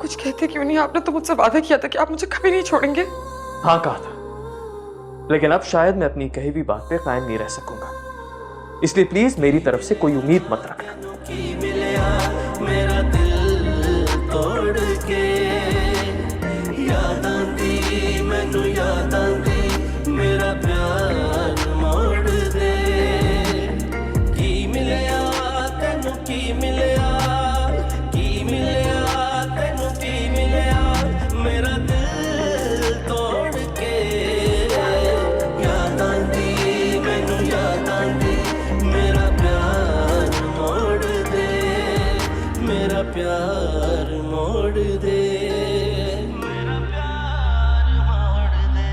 कुछ कहते क्यों नहीं? आपने तो मुझसे वादा किया था कि आप मुझे कभी नहीं छोड़ेंगे। हाँ कहा था, लेकिन अब शायद मैं अपनी कही हुई बात पे कायम नहीं रह सकूंगा, इसलिए प्लीज मेरी तरफ से कोई उम्मीद मत रखना। मेरा दिल तोड़ के याद आंदी, मैनू याद आंदी, मेरा प्यार मोड़ दे। की मिलया तेनू, की मिलया, की मिलया तेनू, की मिलया, मेरा दिल तोड़ के याद आंदी, मैनू याद आंदी, मेरा प्यार मोड़ दे, मेरा प्यार मोड़ दे, मेरा प्यार मोड़ दे।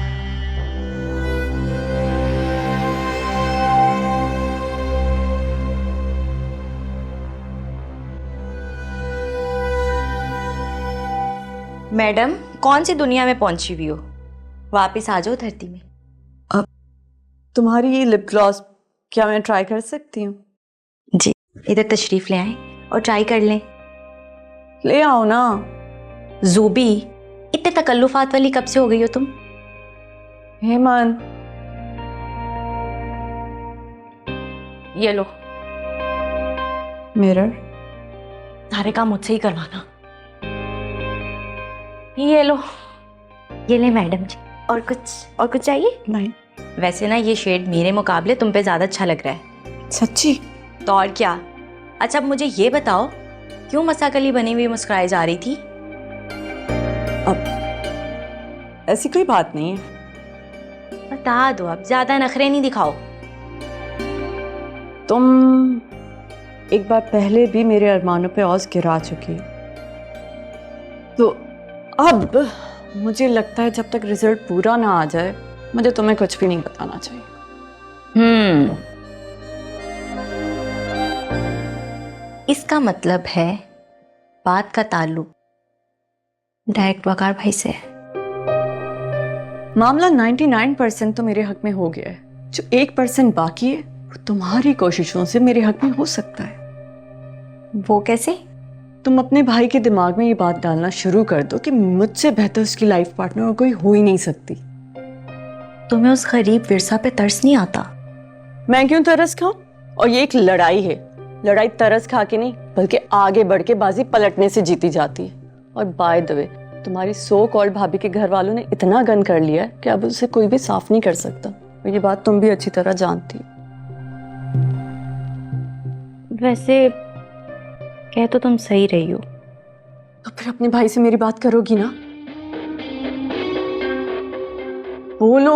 मैडम, कौन सी दुनिया में पहुंची हुई हो? वापस आ जाओ धरती में। तुम्हारी ये लिप ग्लॉस क्या मैं ट्राई कर सकती हूँ? जी, इधर तशरीफ ले आए और ट्राई कर लें। ले आओ ना। जूबी, इतने तकल्लुफात वाली कब से हो गई हो तुम? हेमंत, ये लो, मिरर। सारे काम मुझसे ही करवाना। ये लो, ये ले मैडम जी। और कुछ चाहिए? नहीं। वैसे ना ये शेड मेरे मुकाबले तुम पे ज्यादा अच्छा लग रहा है। सच्ची? तो और क्या। अच्छा, अब मुझे ये बताओ, क्यों मसाकली बनी हुई मुस्कुराई जा रही थी? अब ऐसी कोई बात नहीं है। बता दो, अब ज्यादा नखरे नहीं दिखाओ। तुम एक बार पहले भी मेरे अरमानों पे औज़ गिरा चुकी हो, तो अब मुझे लगता है जब तक रिजल्ट पूरा ना आ जाए मुझे तुम्हें कुछ भी नहीं बताना चाहिए। इसका मतलब है बात का ताल्लुक डायरेक्ट वकार भाई से है। मामला 99% तो मेरे हक में हो गया है, जो 1% बाकी है वो तुम्हारी कोशिशों से मेरे हक में हो सकता है। वो कैसे? तुम अपने भाई के दिमाग में ये बात डालना शुरू कर दो कि मुझसे बेहतर उसकी लाइफ पार्टनर और कोई हो ही नहीं सकती। तुम्हें उस गरीब विरसा पे तरस नहीं आता? मैं क्यों तरस खाऊं? और ये एक लड़ाई है, लड़ाई तरस खा के नहीं बल्कि आगे बढ़ के बाजी पलटने से जीती जाती है। और बाय द वे, तुम्हारी सो कॉल्ड भाभी के घर वालों ने इतना गन कर लिया है कि अब उसे कोई भी साफ नहीं कर सकता, और ये बात तुम भी अच्छी तरह जानती हो। वैसे कह तो तुम सही रही हो। तो फिर अपने भाई से मेरी बात करोगी ना? बोलो।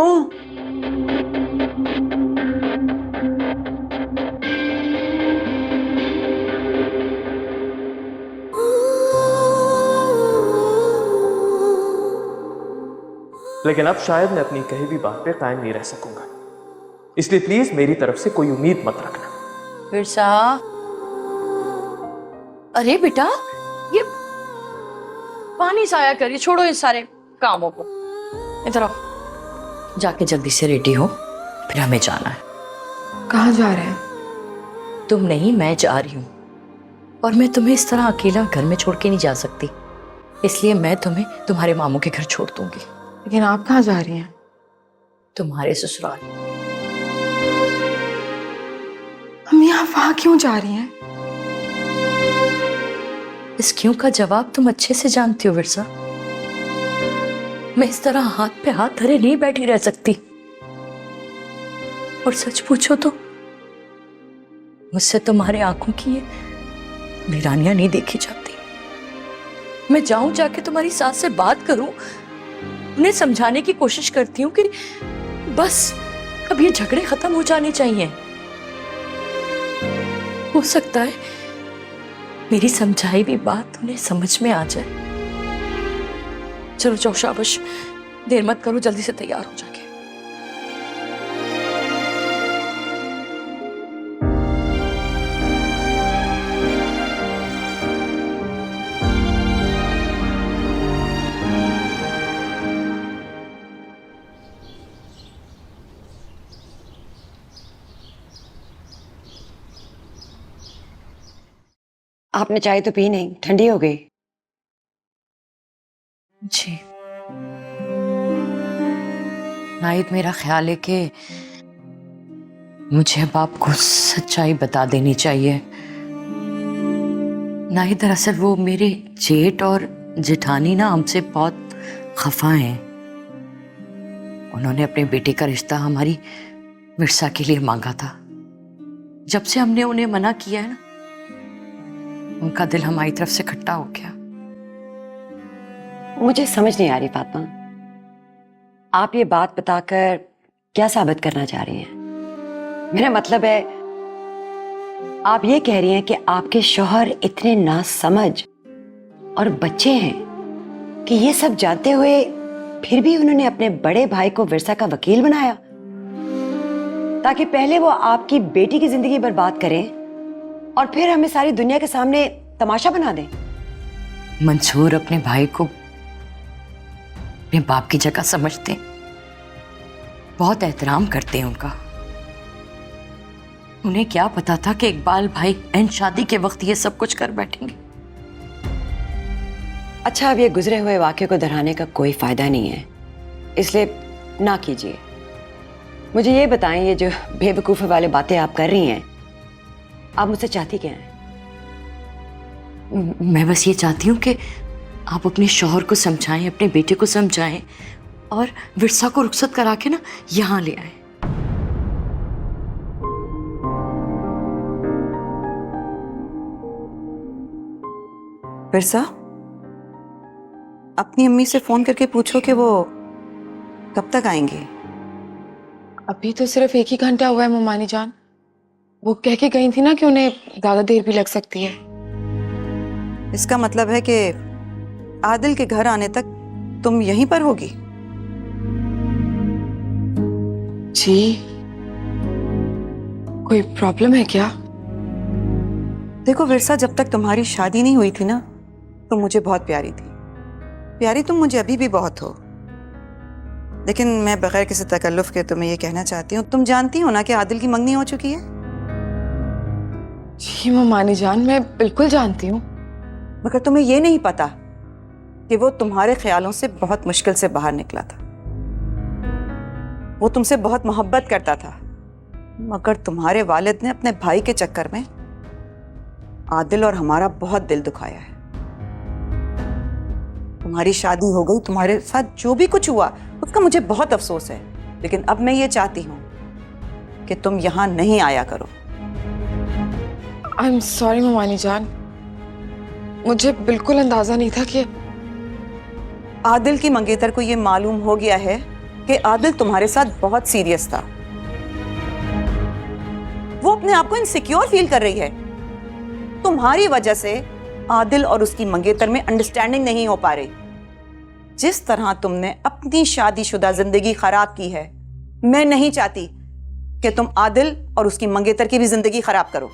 लेकिन अब शायद मैं अपनी कही हुई बात पे कायम नहीं रह सकूंगा, इसलिए प्लीज मेरी तरफ से कोई उम्मीद मत रखना। विरसा, अरे बेटा, ये पानी साया करिए, छोड़ो इस सारे कामों को। इधर आओ, जाके जल्दी से रेडी हो, फिर हमें जाना है। कहाँ जा रहे हैं? तुम नहीं, मैं जा रही हूँ, और मैं तुम्हें इस तरह अकेला घर में छोड़ के नहीं जा सकती, इसलिए मैं तुम्हें तुम्हारे मामू के घर छोड़ दूंगी। लेकिन आप कहाँ जा रही हैं? तुम्हारे ससुराल। अम्मी, आप वहाँ क्यों जा रही हैं? इस क्यों का जवाब तुम अच्छे से जानती हो विरसा। मैं इस तरह हाथ पे हाथ धरे नहीं बैठी रह सकती, और सच पूछो तो मुझसे तुम्हारे आंखों की ये वीरानियां नहीं देखी जाती। मैं जाऊं, जाके तुम्हारी सास से बात करूं, उन्हें समझाने की कोशिश करती हूँ कि बस अब ये झगड़े खत्म हो जाने चाहिए। हो सकता है मेरी समझाई भी बात उन्हें समझ में आ जाए। चलो जाओ, शाबाश, देर मत करो, जल्दी से तैयार हो जाके। आपने चाय तो पी नहीं, ठंडी हो गई। जी नाहिद, मेरा ख्याल है कि मुझे अब आपको सच्चाई बता देनी चाहिए। नाहिद, दरअसल वो मेरे जेठ और जेठानी ना हमसे बहुत खफा हैं। उन्होंने अपने बेटे का रिश्ता हमारी मिर्जा के लिए मांगा था। जब से हमने उन्हें मना किया है ना, उनका दिल हमारी तरफ से खट्टा हो गया। मुझे समझ नहीं आ रही फातिमा, आप ये बात बताकर क्या साबित करना चाह रही हैं? मेरा मतलब है, आप ये कह रही हैं कि आपके शौहर इतने नासमझ और बच्चे हैं कि ये सब जानते हुए फिर भी उन्होंने अपने बड़े भाई को विरसा का वकील बनाया ताकि पहले वो आपकी बेटी की जिंदगी बर्बाद करें और फिर हमें सारी दुनिया के सामने तमाशा बना दें। मंसूर अपने भाई को अपने बाप की जगह समझते हैं, बहुत एहतराम करते हैं उनका। उन्हें क्या पता था कि इकबाल भाई एन शादी के वक्त ये सब कुछ कर बैठेंगे। अच्छा, अब ये गुजरे हुए वाक़े को दोहराने का कोई फायदा नहीं है, इसलिए ना कीजिए। मुझे ये बताएं, ये जो बेवकूफ़ी वाली बातें आप कर रही हैं, आप मुझसे चाहती क्या हैं? मैं बस ये चाहती हूँ कि आप अपने शौहर को समझाएं, अपने बेटे को समझाएं और विरसा को रुखसत करा के ना यहाँ ले आए। विरसा, अपनी अम्मी से फोन करके पूछो कि वो कब तक आएंगे। अभी तो सिर्फ 1 ही घंटा हुआ है ममानी जान। वो कह के गई थी ना कि उन्हें ज्यादा देर भी लग सकती है। इसका मतलब है कि आदिल के घर आने तक तुम यहीं पर होगी? जी, कोई प्रॉब्लम है क्या? देखो विरसा, जब तक तुम्हारी शादी नहीं हुई थी ना, तुम मुझे बहुत प्यारी थी। प्यारी तुम मुझे अभी भी बहुत हो। लेकिन मैं बगैर किसी तकल्लुफ के तुम्हें ये कहना चाहती हूँ, तुम जानती हो ना कि आदिल की मंगनी हो चुकी है। जी ममानी जान, मैं बिल्कुल जानती हूँ। मगर तुम्हें ये नहीं पता कि वो तुम्हारे ख्यालों से बहुत मुश्किल से बाहर निकला था। वो तुमसे बहुत मोहब्बत करता था, मगर तुम्हारे वालिद ने अपने भाई के चक्कर में आदिल और हमारा बहुत दिल दुखाया है। तुम्हारी शादी हो गई, तुम्हारे साथ जो भी कुछ हुआ उसका मुझे बहुत अफसोस है, लेकिन अब मैं ये चाहती हूँ कि तुम यहाँ नहीं आया करो। आई एम सॉरी ममानी जान, मुझे बिल्कुल अंदाजा नहीं था कि आदिल की मंगेतर को ये मालूम हो गया है कि आदिल तुम्हारे साथ बहुत सीरियस था। वो अपने आप को इनसिक्योर फील कर रही है। तुम्हारी वजह से आदिल और उसकी मंगेतर में अंडरस्टैंडिंग नहीं हो पा रही। जिस तरह तुमने अपनी शादीशुदा जिंदगी खराब की है, मैं नहीं चाहती कि तुम आदिल और उसकी मंगेतर की भी जिंदगी खराब करो।